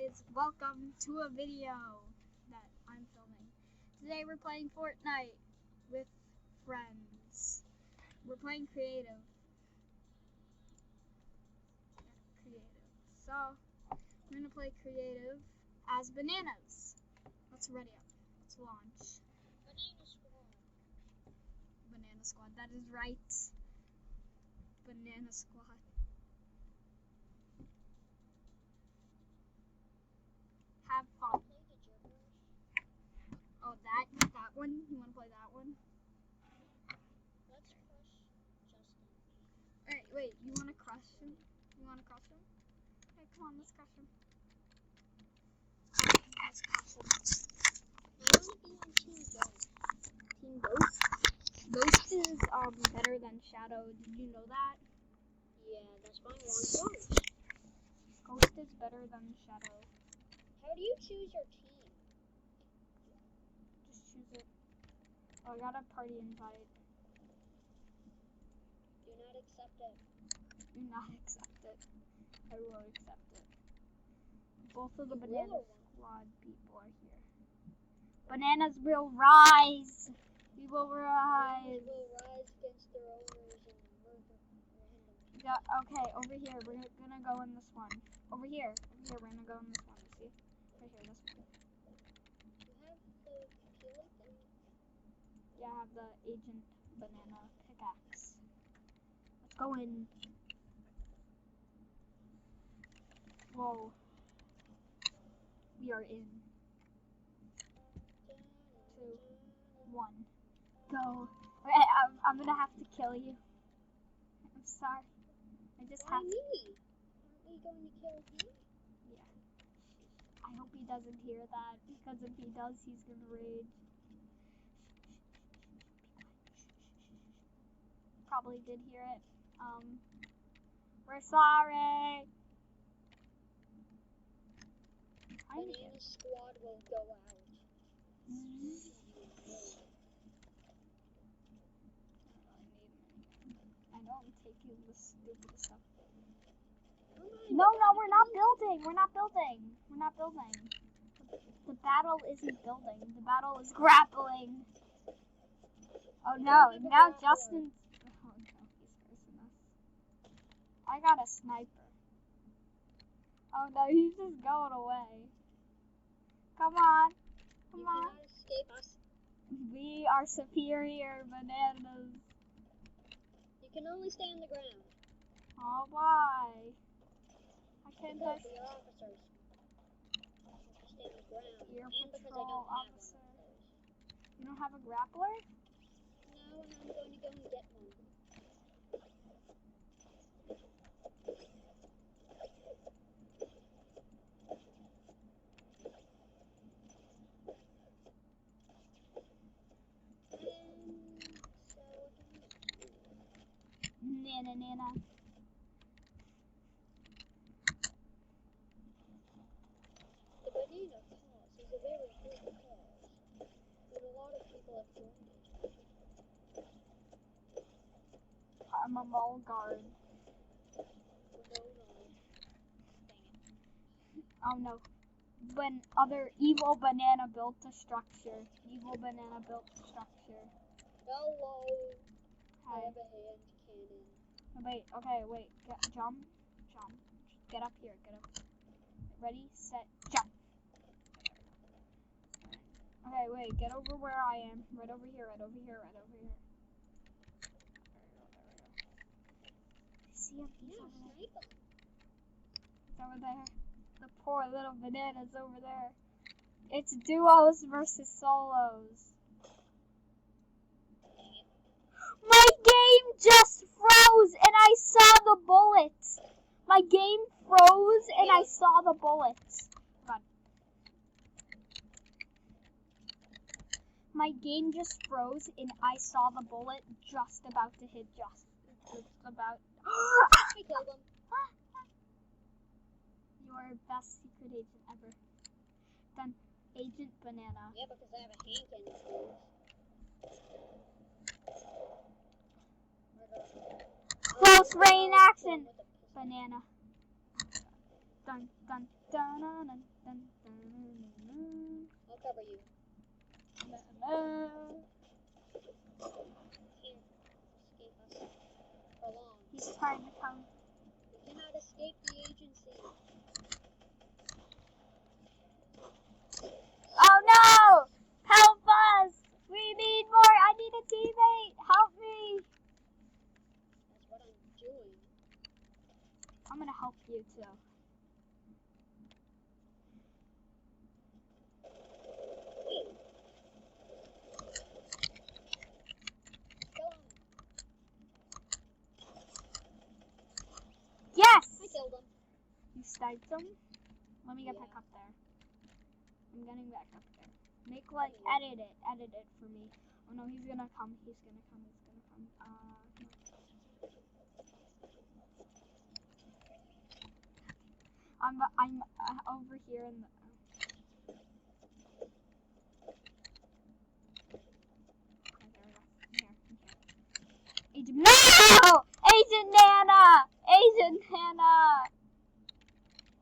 guys, welcome to a video that I'm filming. Today we're playing Fortnite with friends. We're playing creative. So, we're gonna play creative as bananas. Let's ready up. Let's launch. Banana Squad, that is right. Banana Squad. Have fun. Oh, that one? You wanna play that one? Let's crush Justin. Alright, wait, you wanna crush him? You wanna crush him? Okay, come on, let's crush him. Let's crush him. I want to be on Team Ghost. Team Ghost? Ghost is better than Shadow. Did you know that? Yeah, that's why I want Ghost. Ghost is better than Shadow. How do you choose your team? Just choose it. Oh, I got a party invite. Do not accept it. Do not accept it. I will accept it. Both of the Banana Squad people are here. Bananas will rise! We will rise! Bananas will rise against their owners and murder random people. Yeah, okay, over here. We're gonna go in this one. Over here. We're gonna go in this one. See? Right here, this one. You have the peeler thing? Yeah, I have the Agent Banana pickaxe. Let's go in. Whoa. We are in. 2, 1. Go. Okay, I'm gonna have to kill you. I'm sorry. I just Why have to. me? Aren't we going to kill him? Yeah. I hope he doesn't hear that, because if he does, he's gonna rage. Probably did hear it. We're sorry. Banana Squad will go out. I know I'm taking the stupid stuff. No, we're not building. We're not building. We're not building. The battle isn't building. The battle is grappling. Oh no, now Justin's... Oh no, he's cursing us. I got a sniper. Oh no, he's just going away. Come on. Come You on. cannot escape us. We are superior bananas. You can only stay on the ground. Oh, why? I can't Because touch we are officers. You stay on the ground. Air And because I Patrol don't have officer. one of those. You don't have a grappler? No, and I'm going to go and get one. Nana. The banana cause is a very good cause, but a lot of people have joined it. I'm a mall guard. No. Oh no. When other evil banana built a structure. Evil banana built a structure. Hello. Hi. I have a hand cannon. Wait. Jump. Get up here. Ready, set, jump. Okay, wait, get over where I am. Right over here. See him? He's over there. Sniper. It's over there. The poor little banana's over there. It's duos versus solos. My game just froze and I saw the bullets. My game froze and I saw the bullets. God. My game just froze and I saw the bullet just about to hit just about. We killed him. You are best secret agent ever. Then Agent Banana. Yeah, because I have a hand cannon. Too. Close range action. Banana. dun dun dun dun dun dun dun. I'll cover you. Can't escape us for long. He's trying to come. We cannot escape the agency. Oh no! Help us! We need more! I need a teammate! Help me! That's what I'm doing. I'm gonna help you too. Kill him. Yes! I killed him. You sniped him? Let me get Yeah. back up there. I'm getting back up there. Make like, edit it for me. Oh no, he's gonna come, he's gonna come, he's gonna come. No. I'm over here in the. Okay, there we go. Here. Agent. No! Agent Nana! Agent Nana!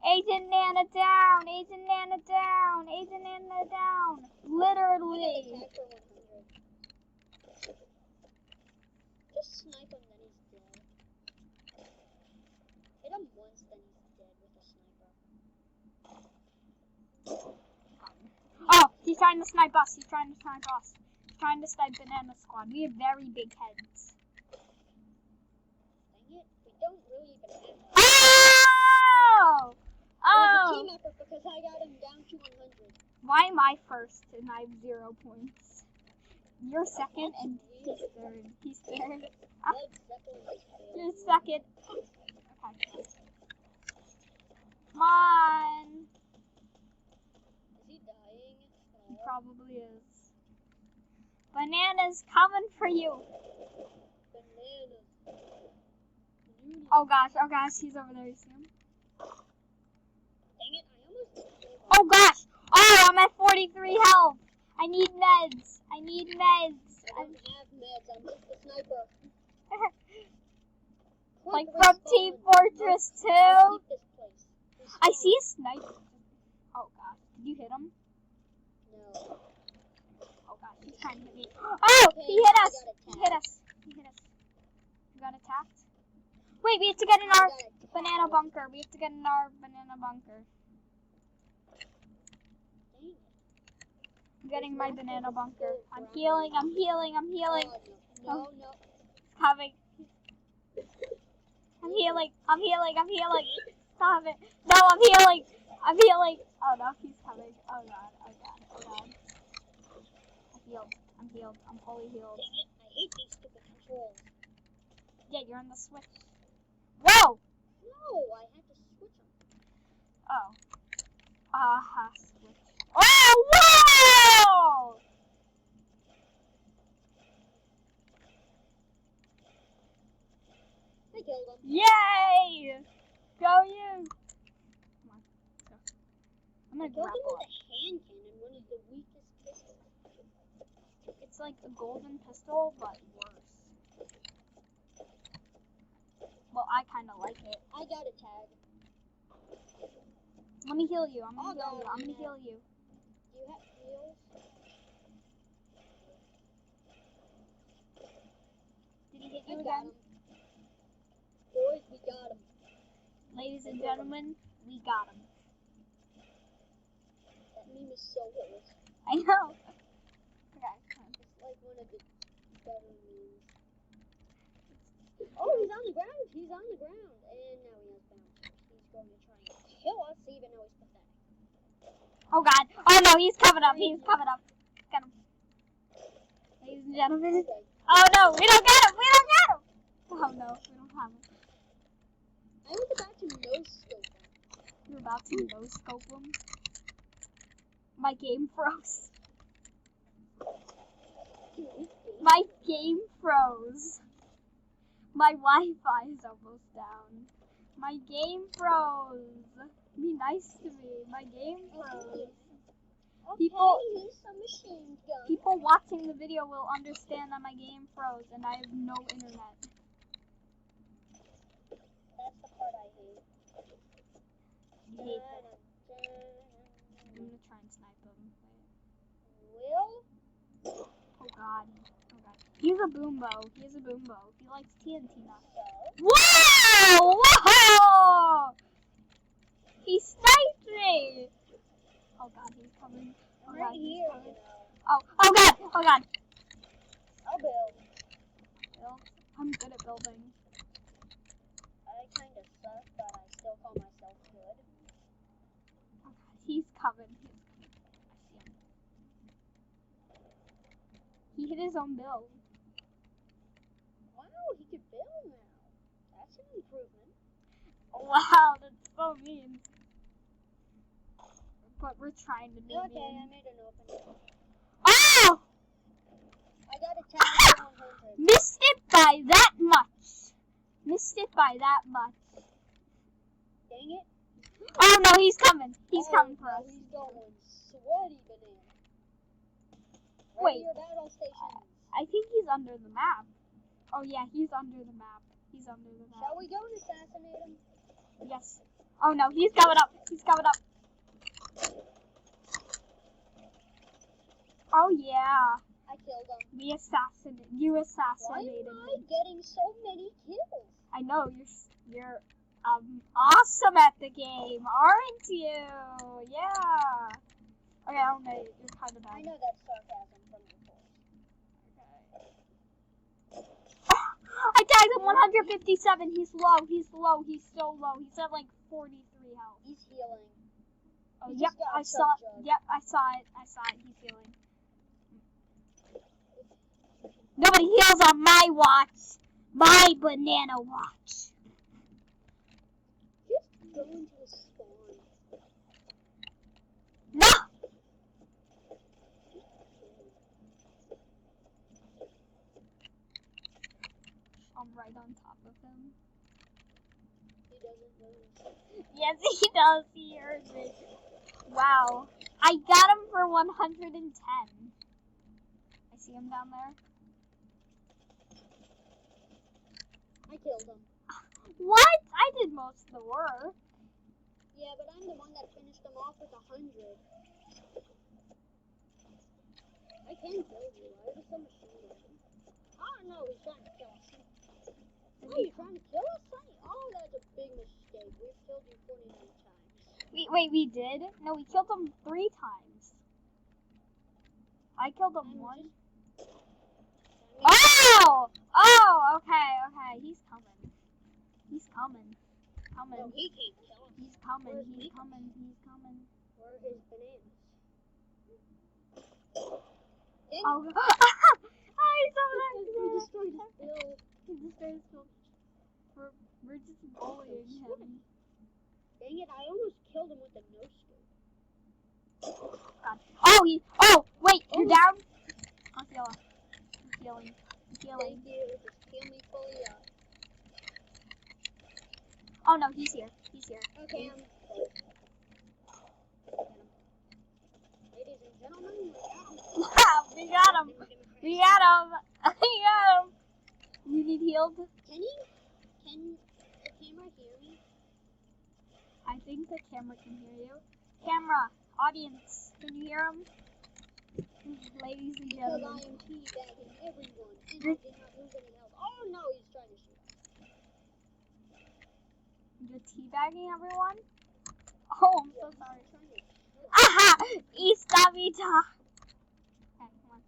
Agent Nana down! Agent Nana down! Agent Nana down! Literally! I got attacked for 100. Just snipe him, then he's dead. Hit him once, then he's dead with a sniper. Oh, he's trying to snipe us. He's trying to snipe us. He's trying to snipe Banana Squad. We have very big heads. Dang it, we don't really even have that. Oh! It was a Oh! team effort because I got him down to 100. Why am I first and I have 0 points? You're second That's and he's weird. third. He's third. Led Zeppelin is failed. You're second. Okay. Come on. Is he dying? He probably is. Banana's coming for you. Bananas. Oh gosh, he's over there. You see him? Dang it, I almost gave up. Oh gosh! Oh, I'm at 43 health. I need meds. I need meds. I don't have meds, I'm just a sniper. Like Quick, from respawn. Team Fortress 2. I'll keep this place. I Respawn. see a sniper. Oh gosh, did you hit him? No. Oh gosh, he's trying to hit me. Oh, he hit I us. got He attacked. hit us. He hit us. You got attacked? Wait, we have to get in our I got attacked. banana bunker. We have to get in our banana bunker. Dang it. I'm getting my There's banana nothing bunker. to I'm grab healing. on. I'm healing. I'm healing. Oh, no. It's coming. I'm healing. I'm healing. I'm healing. Stop it. No, I'm healing. I'm healing. Oh no, he's coming. Oh god. Oh god. Oh god. I'm healed. I'm healed. I'm fully healed. Dang it, I hate these stupid controls. Yeah, you're on the switch. Whoa! No, I had to switch them. Oh. Switch. Oh, whoa! I killed him. Yay! Go you! Come on. Let's go. I'm I gonna killed him grapple with up. a hand cannon, one of the weakest pistols. It's like a golden pistol, but worse. Well, I kind of like it. I got a tag. Let me heal you. I'm Oh, gonna heal God, you. I'm gonna yeah. heal you. Do you have heals? Did he hit I you got again? him. Boys, we got him. Ladies and gentlemen, we got him. That meme is so old. I know. Okay, come on. It's like one of the better memes. Oh, he's on the ground. He's on the ground. And now he has bounce. He's going to try and kill us, even though he's pathetic. Oh god. Oh no, he's coming up. He's coming up. Get him. Ladies and gentlemen. Okay. Oh no, we don't get him. We don't get him. Oh no, we don't have him. I was about to no-scope him. You're about to no scope him. My game froze. My game froze. My Wi-Fi is almost down. My game froze. Be nice to me. My game froze. People- here's some machine gun. People watching the video will understand that my game froze and I have no internet. That's the part I hate. You hate this. I'm gonna try and snipe him. Will? Oh god. Oh god. He's a boombo. He's a boombo. He likes TNT now. So? Wow! Whoa! He sniped me! Oh god, he's coming. Oh I'm god, right he's here, coming. you know. Oh god! Oh god! I'll build. Build. I'm good at building. I kind of suck, but I still call myself good. Oh god, he's coming. He's coming. I see him. He hit his own build. Wow, he could build now. That's an improvement. Wow, that's so mean. But we're trying to be Okay, I mean. made an opening. Oh! I got a 10 to 100. Missed it by that much. Missed it by that much. Dang it. Oh no, he's coming. He's coming for us. He's going sweaty banana. Wait. Your battle stations. I think he's under the map. Oh yeah, he's under the map. He's under the map. Shall we go and assassinate him? Yes. Oh no, he's coming up. He's coming up. Oh yeah. I killed him. We assassinated. You Why assassinated am I him. getting so many kills? I know you're awesome at the game, aren't you? Yeah. Okay, okay, you're kind of bad. I know that's sarcasm from your voice. I tagged him 157. He's low. He's low. He's so low. He's at like 43 health. He's healing. Oh, He yep. just got I saw it. subjugged. Yep, I saw it. I saw it. He's healing. Nobody heals on my watch. My banana watch. Just go into a spawn. No. I'm right on top of him. He doesn't notice. Yes, he does. He heard me. Wow. I got him for 110. I see him down there. I killed him. What? I did most of the work. Yeah, but I'm the one that finished him off with 100. I can kill you. I have a machine gun. Oh no, he's trying to kill us. Oh, you're trying to kill us, Sonny? Oh, that's a big mistake. We've killed you 49 times. Wait, we did? No, we killed him 3 times. I killed him once. Oh! Oh, okay. He's coming. He's coming. Coming. No, he can't kill us. He's coming. Where's He's he? coming. He's coming. Where are his bananas? Dang Oh, it. he's over there. We destroyed his build. He destroyed his build. We're just bullying him. Dang it, I almost killed him with a no-scope. God. Oh, wait, you're down? I'm healing. I'm healing. I'm healing. Thank you. Just heal me fully up. Oh no, he's here. He's here. Okay, I'm close. Ladies and gentlemen, We got him. We got him. We got him. You need healed? Can the camera hear me? I think the camera can hear you. Camera, audience, can you hear him? Ladies and Because I gentlemen. am teabagging everyone, and I did not lose any health. Oh no, he's trying to shoot us. You're teabagging everyone? Oh, I'm so sorry. He's trying to shoot us. Aha! Istabita! Okay, come on.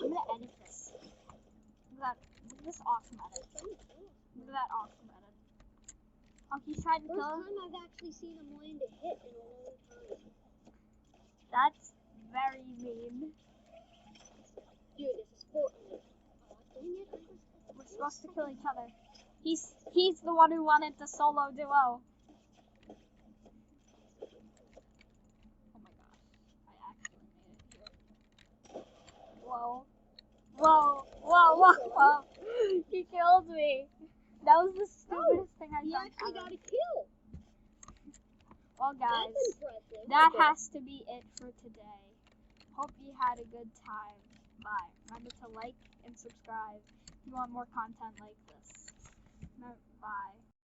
I'm gonna edit this. Look at this awesome edit. He's trying to kill us. Look at that awesome edit. Oh, he's trying to First kill. time I've actually seen him land a hit in a long time. That's very mean. Dude, this is fortnite. Oh, dang it, We're supposed to kill each other. He's the one who wanted the solo duo. Oh my gosh. I actually made it here. Whoa. He killed me. That was the stupidest thing I've He done actually ever. got a kill. Well guys, That's impressive. that Okay. has to be it for today. Hope you had a good time. Bye. Remember to like and subscribe if you want more content like this. Bye.